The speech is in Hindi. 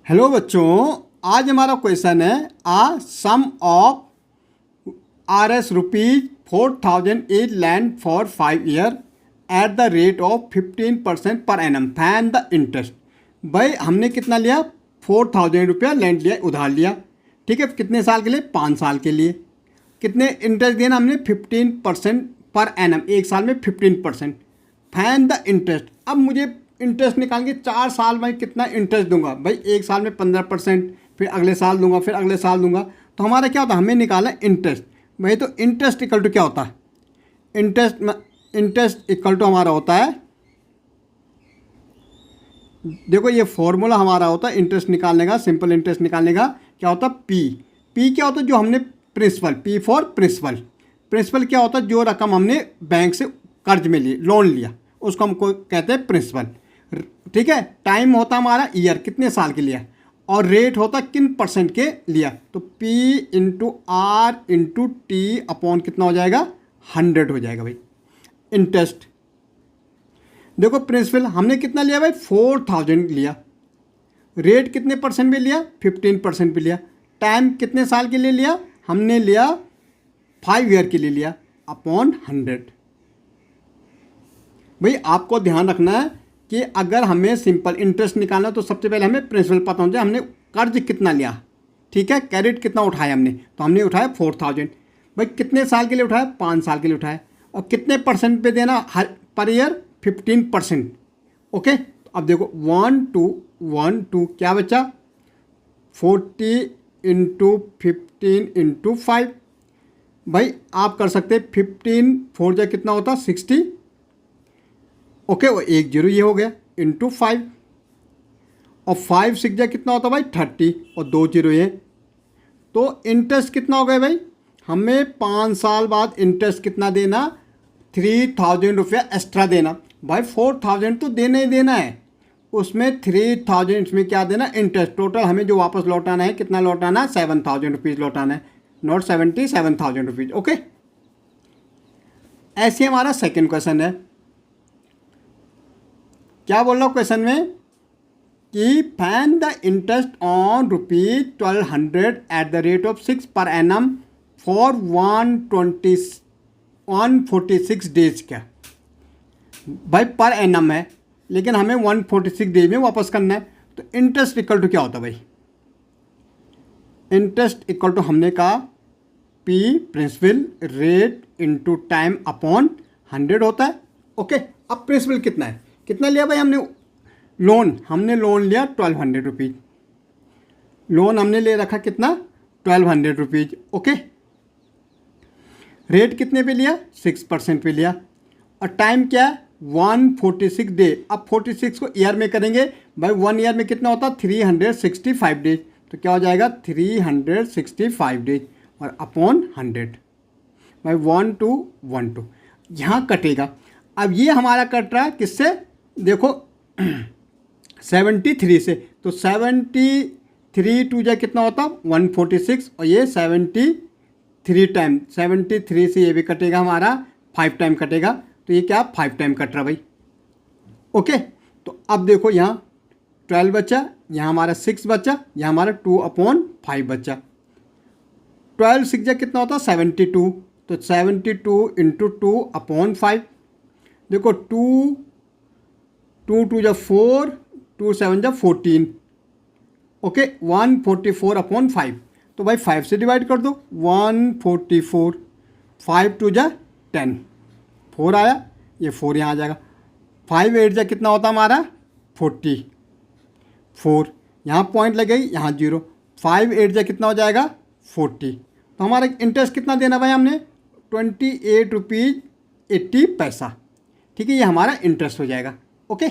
हेलो बच्चों, आज हमारा क्वेश्चन है sum of RS rupees 4000 is lend for 5 year at the rate of 15% per annum fan the interest. भाई हमने कितना लिया? 4000 रुपया लैंड लिया, उधार लिया। ठीक है, कितने साल के लिए? 5 साल के लिए। कितने इंटरेस्ट देना हमने? 15% पर एनम, एक साल में 15%। Fan the interest. अब मुझे इंटरेस्ट निकाल के 4 साल में कितना इंटरेस्ट दूंगा? भाई एक साल में 15%, फिर अगले साल दूंगा, फिर अगले साल दूंगा। तो हमारा क्या होता है? हमें निकालना इंटरेस्ट। भाई तो इंटरेस्ट इक्वल टू क्या होता है? इंटरेस्ट इक्वल टू हमारा होता है, देखो ये फॉर्मूला हमारा होता है इंटरेस्ट निकालने का, सिंपल इंटरेस्ट निकालने का। क्या होता है? पी क्या होता है? जो हमने principal, P for principal. Principal क्या होता है? जो रकम हमने बैंक से कर्ज में ली, लोन लिया, उसको हमको कहते हैं प्रिंसिपल। ठीक है, टाइम होता हमारा ईयर, कितने साल के लिया, और रेट होता किन परसेंट के लिया। तो P into R into T upon कितना हो जाएगा? 100 हो जाएगा भाई इंटरेस्ट। देखो प्रिंसिपल हमने कितना लिया भाई? 4000 लिया। रेट कितने परसेंट पे लिया? 15% पे लिया। टाइम कितने साल के लिए लिया? हमने लिया 5 ईयर के लिए लिया, अपॉन 100। भाई आपको ध्यान रखना है कि अगर हमें सिंपल इंटरेस्ट निकालना तो सबसे पहले हमें प्रिंसिपल पता होना चाहिए, हमने कर्ज कितना लिया। ठीक है, क्रेडिट कितना उठाया हमने? तो हमने उठाया 4000। भाई कितने साल के लिए उठाया? 5 साल के लिए उठाया। और कितने परसेंट पे देना हर पर ईयर? 15%। ओके, तो अब देखो 1 2 क्या बचा? 40 इंटू 15 इंटू 5। भाई आप कर सकते 15 4 जा कितना होता? 60। ओके, वो 1 0 ये हो गया, इंटू 5। और 5 6 जा कितना होता भाई? 30, और 2 0 ये। तो इंटरेस्ट कितना हो गया भाई? हमें 5 साल बाद इंटरेस्ट कितना देना? 3000 रुपया एक्स्ट्रा देना। भाई 4000 तो देना ही देना है, उसमें 3000 इसमें क्या देना? इंटरेस्ट। टोटल हमें जो वापस लौटाना है, कितना लौटाना है? 7000 रुपीज़ लौटाना है, नॉट 70, 7000 रुपीज़। ओके, ऐसे हमारा सेकेंड क्वेश्चन है। क्या बोल रहा हूँ क्वेश्चन में कि fan the interest on rupees 1200 eight the rate of 6 per annum for 146 days. क्या भाई पर एनम है, लेकिन हमें 146 डेज में वापस करना है। तो इंटरेस्ट इक्वल टू क्या होता है भाई? इंटरेस्ट इक्वल टू हमने कहा P principal rate into time upon 100 होता है। ओके, अब प्रिंसिपल कितना है? कितना लिया भाई हमने? हमने लोन लिया 1200 रुपीज़। लोन हमने ले रखा कितना? 1200 रुपीज़। ओके, रेट कितने पे लिया? 6% पे लिया। और टाइम क्या है? 146 डे। अब 46 को ईयर में करेंगे भाई, 1 ईयर में कितना होता? 365 डेज। तो क्या हो जाएगा? 365 डेज और अपॉन 100। भाई 1 2 1 2 यहाँ कटेगा। अब ये हमारा कट रहा है किससे? देखो 73 से। तो 73 2 जा कितना होता? 146, और ये 73 टाइम, 73 से ये भी कटेगा हमारा, 5 टाइम कटेगा। तो ये क्या? 5 टाइम कट रहा भाई। ओके, तो अब देखो यहाँ 12 बचा, यहाँ हमारा 6 बचा, यहाँ हमारा 2/5 बचा। 12 6 जा कितना होता? 72। तो 72 इंटू 2/5। देखो 2 2 जा 4, 2 7 जा 14। ओके, 144/5। तो भाई 5 से डिवाइड कर दो, 144। 5 2 जा 10, 4 आया, ये 4 यहाँ आ जाएगा। 5 8 जा कितना होता हमारा? 44। यहाँ पॉइंट लगेगी, यहाँ 0। 5 8 जा कितना हो जाएगा? 40। तो हमारा इंटरेस्ट कितना देना भाई हमने? 28 रुपीज़ 80 पैसा। ठीक है, ये हमारा इंटरेस्ट हो जाएगा। ओके।